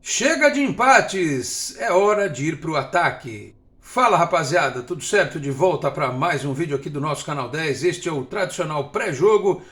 Chega de empates, é hora de ir para o ataque. Fala rapaziada, tudo certo? De volta para mais um vídeo aqui do nosso canal 10. Este é o tradicional pré-jogo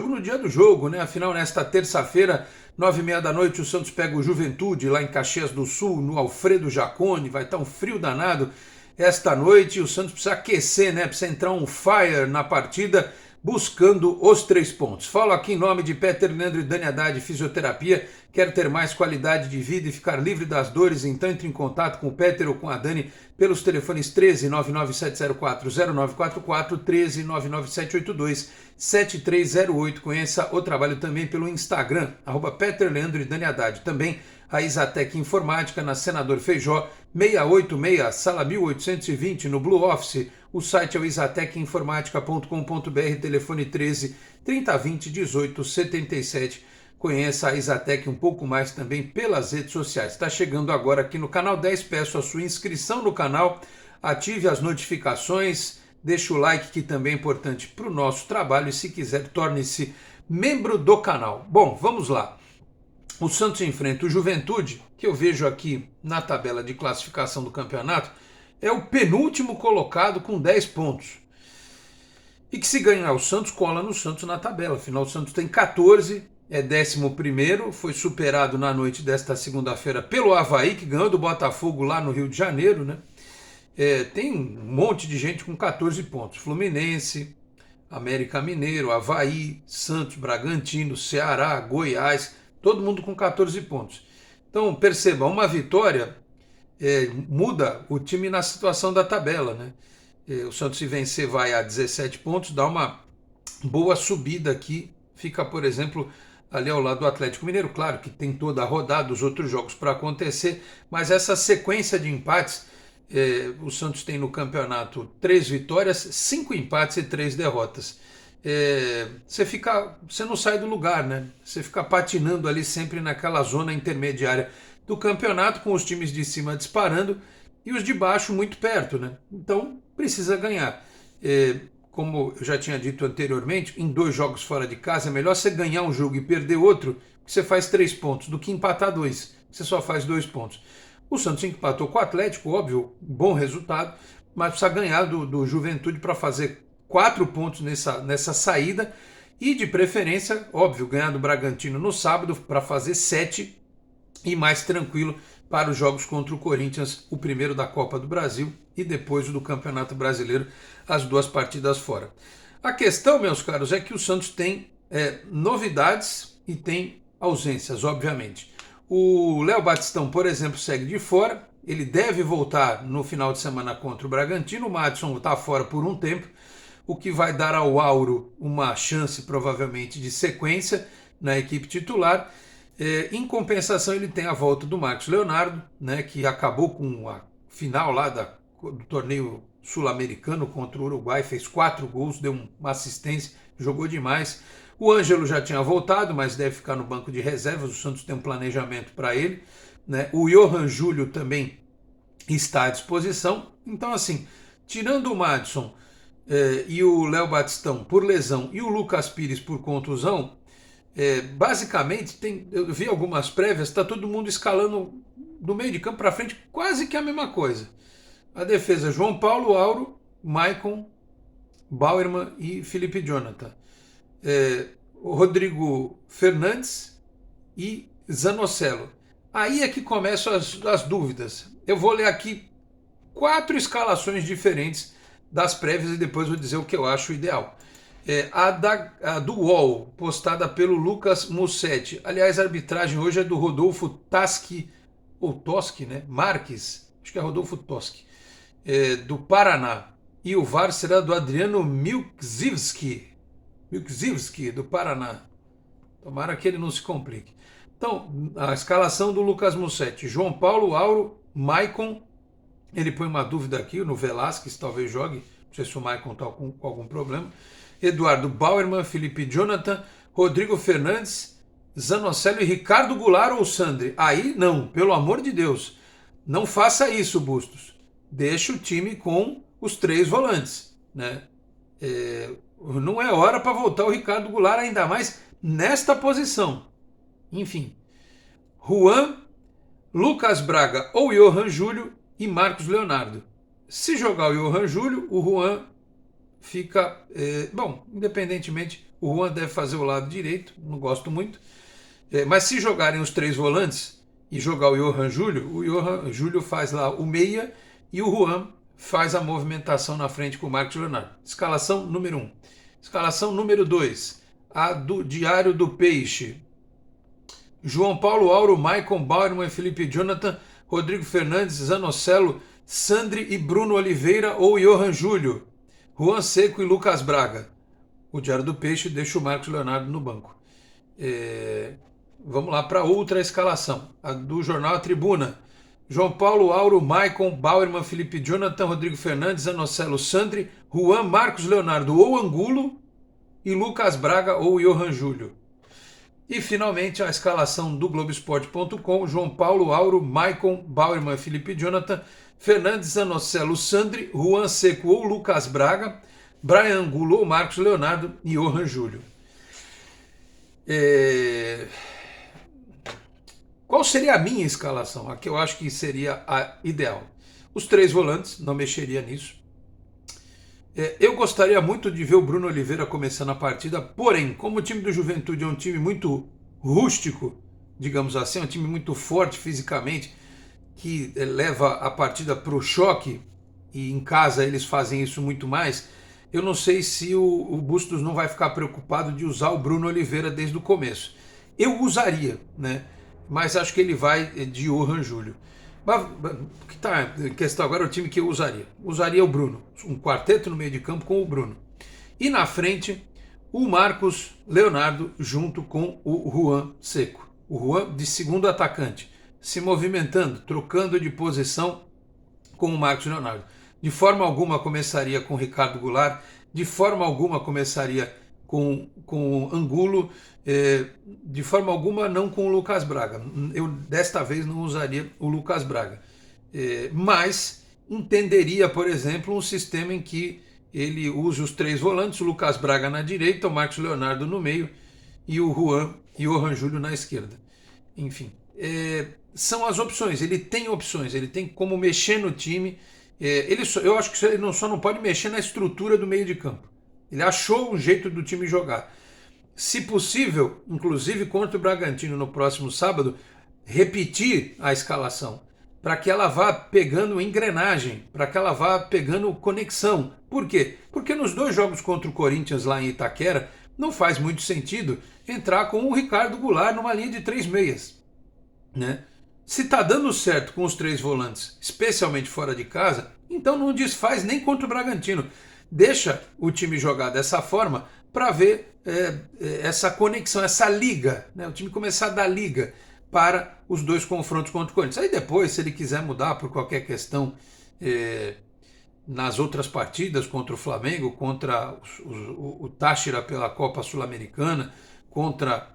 no dia do jogo, né? Afinal, nesta terça-feira, 9h30 da noite, o Santos pega o Juventude lá em Caxias do Sul, no Alfredo Jaconi. Vai estar um frio danado esta noite. O Santos precisa aquecer, né? Precisa entrar um fire na partida, buscando os 3 pontos. Falo aqui em nome de Peter Leandro e Dani Haddad Fisioterapia. Quer ter mais qualidade de vida e ficar livre das dores? Então entre em contato com o Peter ou com a Dani pelos telefones 13 99704 0944, 13 99782 7308. Conheça o trabalho também pelo Instagram, Peter Leandro e Dani Haddad. Também a Isatec Informática na Senador Feijó 686, sala 1820, no Blue Office. O site é o isatecinformatica.com.br, telefone 13 3020 18 77. Conheça a Isatec um pouco mais também pelas redes sociais. Está chegando agora aqui no canal 10, peço a sua inscrição no canal, ative as notificações, deixe o like que também é importante para o nosso trabalho e se quiser torne-se membro do canal. Bom, vamos lá. O Santos enfrenta o Juventude, que eu vejo aqui na tabela de classificação do campeonato, é o penúltimo colocado com 10 pontos. E que se ganhar o Santos, cola no Santos na tabela. Afinal, o Santos tem 14, é 11º, foi superado na noite desta segunda-feira pelo Avaí, que ganhou do Botafogo lá no Rio de Janeiro, né? Tem um monte de gente com 14 pontos. Fluminense, América Mineiro, Avaí, Santos, Bragantino, Ceará, Goiás, todo mundo com 14 pontos. Então, perceba, uma vitória muda o time na situação da tabela, né? O Santos, se vencer, vai a 17 pontos, dá uma boa subida aqui, fica, por exemplo, ali ao lado do Atlético Mineiro. Claro que tem toda a rodada, os outros jogos para acontecer, mas essa sequência de empates, o Santos tem no campeonato 3 vitórias, 5 empates e 3 derrotas. Você não sai do lugar, né? Você fica patinando ali sempre naquela zona intermediária do campeonato, com os times de cima disparando e os de baixo muito perto, né? Então precisa ganhar. Como eu já tinha dito anteriormente, em 2 jogos fora de casa é melhor você ganhar um jogo e perder outro, que você faz 3 pontos, do que empatar 2, você só faz 2 pontos. O Santos empatou com o Atlético, óbvio, bom resultado, mas precisa ganhar do Juventude para fazer 4 pontos nessa saída e, de preferência, óbvio, ganhar do Bragantino no sábado para fazer 7 e mais tranquilo para os jogos contra o Corinthians, o primeiro da Copa do Brasil e depois o do Campeonato Brasileiro, as 2 partidas fora. A questão, meus caros, é que o Santos tem novidades e tem ausências, obviamente. O Léo Batistão, por exemplo, segue de fora, ele deve voltar no final de semana contra o Bragantino. O Madison está fora por um tempo, o que vai dar ao Auro uma chance, provavelmente, de sequência na equipe titular. Em compensação, ele tem a volta do Marcos Leonardo, né, que acabou com a final lá do torneio sul-americano contra o Uruguai, fez 4 gols, deu uma assistência, jogou demais. O Ângelo já tinha voltado, mas deve ficar no banco de reservas, o Santos tem um planejamento para ele, né? O Johan Júlio também está à disposição. Então, assim, tirando o Madison e o Léo Batistão por lesão e o Lucas Pires por contusão, basicamente, eu vi algumas prévias, está todo mundo escalando do meio de campo para frente quase que a mesma coisa. A defesa: João Paulo, Auro, Maicon, Bauerman e Felipe Jonathan. Rodrigo Fernandes e Zanocelo. Aí é que começam as dúvidas. Eu vou ler aqui 4 escalações diferentes das prévias e depois vou dizer o que eu acho ideal. A do UOL, postada pelo Lucas Mussetti. Aliás, a arbitragem hoje é do Rodolfo Taschi, ou Toschi, né? Marques, acho que é Rodolfo Toschi, do Paraná. E o VAR será do Adriano Milczewski, do Paraná. Tomara que ele não se complique. Então, a escalação do Lucas Mussetti: João Paulo, Auro, Maicon. Ele põe uma dúvida aqui, no Velasquez talvez jogue, não sei se o Maicon está com algum problema. Eduardo Bauerman, Felipe Jonathan, Rodrigo Fernandes, Zanocelo e Ricardo Goulart ou Sandri. Aí não, pelo amor de Deus, não faça isso, Bustos. Deixa o time com os 3 volantes, né? Não é hora para voltar o Ricardo Goulart, ainda mais nesta posição. Enfim, Juan, Lucas Braga ou Johan Júlio e Marcos Leonardo. Se jogar o Johan Júlio, o Juan fica... bom, independentemente, o Juan deve fazer o lado direito, não gosto muito. Mas se jogarem os três volantes e jogar o Johan Júlio faz lá o meia e o Juan faz a movimentação na frente com o Marcos Leonardo. Escalação número 1. Escalação número 2. A do Diário do Peixe. João Paulo, Auro, Maicon, Bauerman, Felipe Jonathan, Rodrigo Fernandes, Zanocelo, Sandri e Bruno Oliveira ou Johan Júlio. Juan Seco e Lucas Braga. O Diário do Peixe deixa o Marcos Leonardo no banco. Vamos lá para outra escalação. A do Jornal A Tribuna. João Paulo, Auro, Maicon, Bauerman, Felipe Jonathan, Rodrigo Fernandes, Zanocelo, Sandri, Juan, Marcos Leonardo ou Angulo e Lucas Braga ou Johan Júlio. E finalmente a escalação do Globoesporte.com. João Paulo, Auro, Maicon, Bauerman, Felipe Jonathan, Fernandes, Zanocelo, Sandri, Juan Seco ou Lucas Braga, Brian Angulo ou Marcos Leonardo e Johan Júlio. Qual seria a minha escalação? A que eu acho que seria a ideal. Os três volantes, não mexeria nisso. Eu gostaria muito de ver o Bruno Oliveira começando a partida, porém, como o time do Juventude é um time muito rústico, digamos assim, um time muito forte fisicamente, que leva a partida para o choque, e em casa eles fazem isso muito mais, eu não sei se o Bustos não vai ficar preocupado de usar o Bruno Oliveira desde o começo. Eu usaria, né? Mas acho que ele vai de Johan Júlio. Mas o que está em questão agora é o time que eu usaria. Usaria o Bruno, um quarteto no meio de campo com o Bruno. E na frente, o Marcos Leonardo junto com o Juan Seco. O Juan de segundo atacante, se movimentando, trocando de posição com o Marcos Leonardo. De forma alguma começaria com o Ricardo Goulart, de forma alguma começaria com o Angulo, de forma alguma não com o Lucas Braga. Eu desta vez não usaria o Lucas Braga, mas entenderia, por exemplo, um sistema em que ele use os três volantes, o Lucas Braga na direita, o Marcos Leonardo no meio e o Juan e o Johan Júlio na esquerda. Enfim, são as opções, ele tem opções, ele tem como mexer no time. Eu acho que ele só não pode mexer na estrutura do meio de campo. Ele achou um jeito do time jogar. Se possível, inclusive contra o Bragantino no próximo sábado, repetir a escalação, para que ela vá pegando engrenagem, para que ela vá pegando conexão. Por quê? Porque nos dois jogos contra o Corinthians lá em Itaquera, não faz muito sentido entrar com o Ricardo Goulart numa linha de 3 meias, né? Se está dando certo com os três volantes, especialmente fora de casa, então não desfaz nem contra o Bragantino. Deixa o time jogar dessa forma para ver essa conexão, essa liga, né? O time começar a dar liga para os dois confrontos contra o Corinthians. Aí depois, se ele quiser mudar por qualquer questão nas outras partidas, contra o Flamengo, contra o Táchira pela Copa Sul-Americana, contra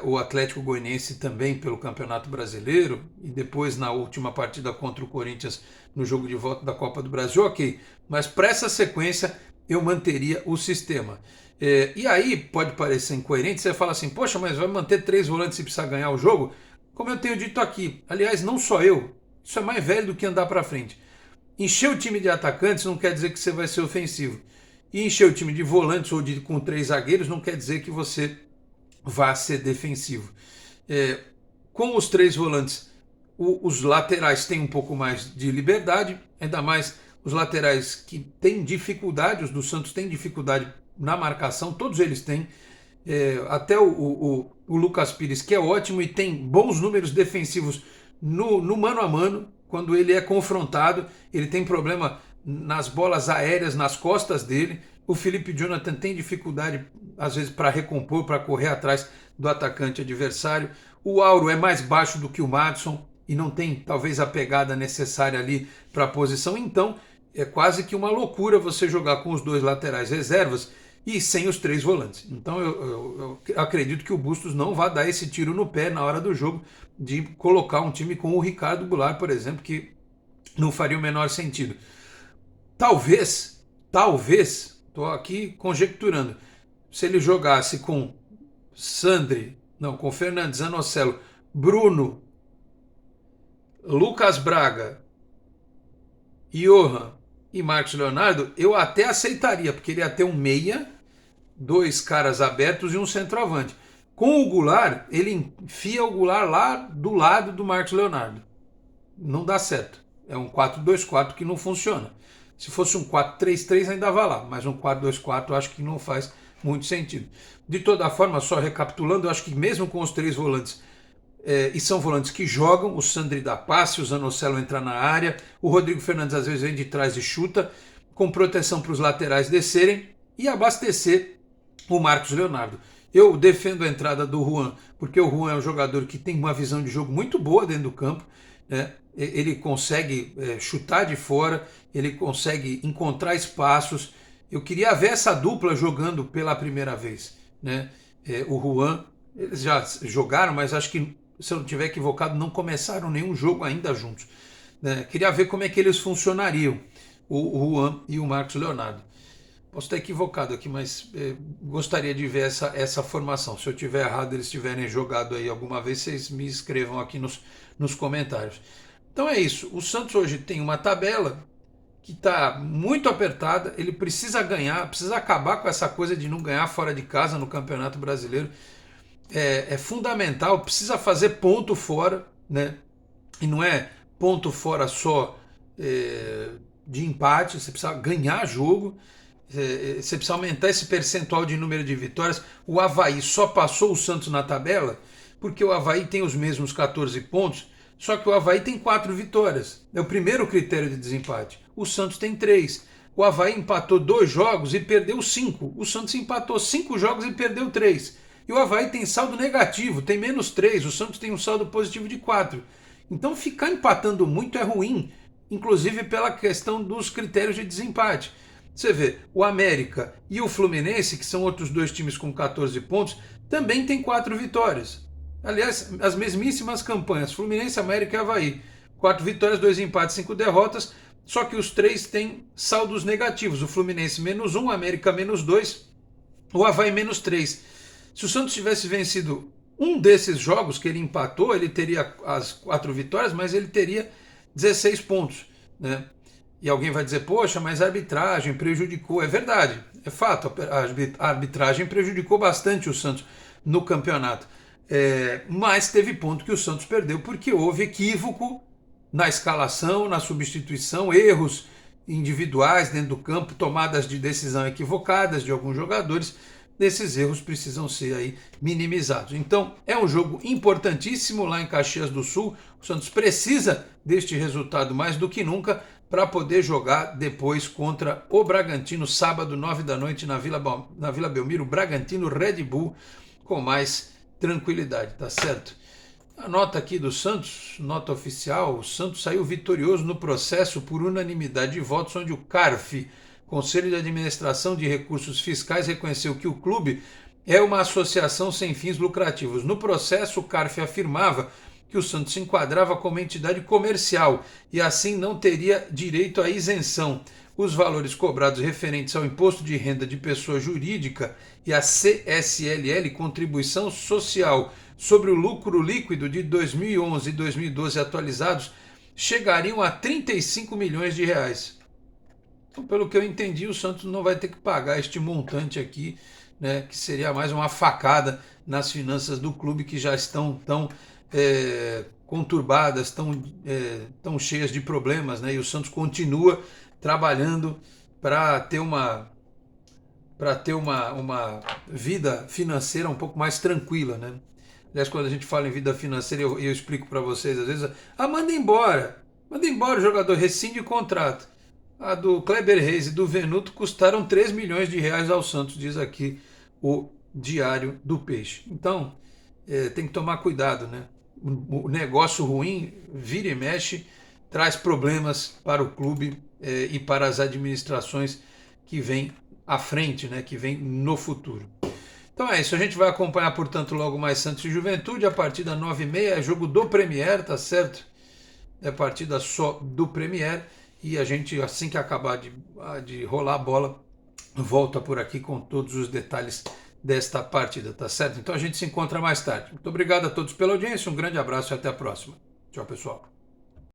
o Atlético Goianiense também pelo Campeonato Brasileiro, e depois na última partida contra o Corinthians no jogo de volta da Copa do Brasil, ok. Mas para essa sequência eu manteria o sistema. E aí pode parecer incoerente, você fala assim, poxa, mas vai manter três volantes se precisar ganhar o jogo? Como eu tenho dito aqui, aliás, não só eu, isso é mais velho do que andar para frente. Encher o time de atacantes não quer dizer que você vai ser ofensivo. E encher o time de volantes ou com três zagueiros não quer dizer que você vai ser defensivo. Com os três volantes, os laterais têm um pouco mais de liberdade, ainda mais os laterais que têm dificuldade, os do Santos têm dificuldade na marcação, todos eles têm. Até o Lucas Pires, que é ótimo e tem bons números defensivos no mano a mano, quando ele é confrontado, ele tem problema nas bolas aéreas, nas costas dele. O Felipe Jonathan tem dificuldade, às vezes, para recompor, para correr atrás do atacante adversário. O Auro é mais baixo do que o Madison e não tem, talvez, a pegada necessária ali para a posição. Então, é quase que uma loucura você jogar com os dois laterais reservas e sem os três volantes. Então, eu acredito que o Bustos não vai dar esse tiro no pé na hora do jogo de colocar um time com o Ricardo Goulart, por exemplo, que não faria o menor sentido. Talvez, estou aqui conjecturando, se ele jogasse com com Fernandes, Zanocelo, Bruno Lucas Braga, Johan e Marcos Leonardo, eu até aceitaria, porque ele ia ter um meia, dois caras abertos e um centroavante. Com o Goulart, ele enfia o Goulart lá do lado do Marcos Leonardo. Não dá certo. É um 4-2-4 que não funciona. Se fosse um 4-3-3 ainda vai lá, mas um 4-2-4 eu acho que não faz muito sentido. De toda forma, só recapitulando, eu acho que mesmo com os três volantes, e são volantes que jogam, o Sandri dá passe, o Zanocelo entra na área, o Rodrigo Fernandes às vezes vem de trás e chuta, com proteção para os laterais descerem e abastecer o Marcos Leonardo. Eu defendo a entrada do Juan, porque o Juan é um jogador que tem uma visão de jogo muito boa dentro do campo, né? Ele consegue chutar de fora, ele consegue encontrar espaços. Eu queria ver essa dupla jogando pela primeira vez, né? O Juan, eles já jogaram, mas acho que, se eu não estiver equivocado, não começaram nenhum jogo ainda juntos, né? Queria ver como é que eles funcionariam, o Juan e o Marcos Leonardo. Posso estar equivocado aqui, mas gostaria de ver essa formação. Se eu tiver errado, eles tiverem jogado aí alguma vez, vocês me escrevam aqui nos comentários. Então é isso. O Santos hoje tem uma tabela que está muito apertada. Ele precisa ganhar, precisa acabar com essa coisa de não ganhar fora de casa no Campeonato Brasileiro. É fundamental, precisa fazer ponto fora, né? E não é ponto fora só de empate, você precisa ganhar jogo. Você precisa aumentar esse percentual de número de vitórias. O Avaí só passou o Santos na tabela porque o Avaí tem os mesmos 14 pontos, só que o Avaí tem 4 vitórias. É o primeiro critério de desempate. O Santos tem 3. O Avaí empatou 2 jogos e perdeu 5. O Santos empatou 5 jogos e perdeu 3. E o Avaí tem saldo negativo, tem menos 3. O Santos tem um saldo positivo de 4. Então ficar empatando muito é ruim, inclusive pela questão dos critérios de desempate. Você vê, o América e o Fluminense, que são outros dois times com 14 pontos, também tem 4 vitórias. Aliás, as mesmíssimas campanhas, Fluminense, América e Avaí. 4 vitórias, 2 empates, 5 derrotas, só que os 3 têm saldos negativos. O Fluminense menos 1, o América menos 2, o Avaí menos 3. Se o Santos tivesse vencido um desses jogos que ele empatou, ele teria as 4 vitórias, mas ele teria 16 pontos, né? E alguém vai dizer, poxa, mas a arbitragem prejudicou. É verdade, é fato, a arbitragem prejudicou bastante o Santos no campeonato. Mas teve ponto que o Santos perdeu porque houve equívoco na escalação, na substituição, erros individuais dentro do campo, tomadas de decisão equivocadas de alguns jogadores. Desses erros precisam ser aí minimizados. Então é um jogo importantíssimo lá em Caxias do Sul. O Santos precisa deste resultado mais do que nunca para poder jogar depois contra o Bragantino, sábado, 9 da noite, na Vila Belmiro, Bragantino Red Bull, com mais tranquilidade, tá certo? A nota aqui do Santos, nota oficial, o Santos saiu vitorioso no processo por unanimidade de votos, onde o CARF, Conselho de Administração de Recursos Fiscais, reconheceu que o clube é uma associação sem fins lucrativos. No processo, o CARF afirmava que o Santos se enquadrava como entidade comercial e assim não teria direito à isenção. Os valores cobrados referentes ao Imposto de Renda de Pessoa Jurídica e a CSLL, Contribuição Social sobre o Lucro Líquido de 2011 e 2012 atualizados, chegariam a 35 milhões de reais. Então, pelo que eu entendi, o Santos não vai ter que pagar este montante aqui, né, que seria mais uma facada nas finanças do clube, que já estão tão conturbadas, tão cheias de problemas, né? E o Santos continua trabalhando para ter uma vida financeira um pouco mais tranquila, né? Aliás, quando a gente fala em vida financeira, eu explico para vocês, às vezes, manda embora o jogador, rescinde o contrato. A do Kleber Reis e do Venuto custaram 3 milhões de reais ao Santos, diz aqui o Diário do Peixe. Então, tem que tomar cuidado, né? O negócio ruim, vira e mexe, traz problemas para o clube e para as administrações que vêm à frente, né, que vêm no futuro. Então é isso, a gente vai acompanhar, portanto, logo mais Santos e Juventude, a partir das 9h30, é jogo do Premier, tá certo? É partida só do Premier, e a gente, assim que acabar de rolar a bola, volta por aqui com todos os detalhes desta partida, tá certo? Então a gente se encontra mais tarde. Muito obrigado a todos pela audiência, um grande abraço e até a próxima. Tchau, pessoal.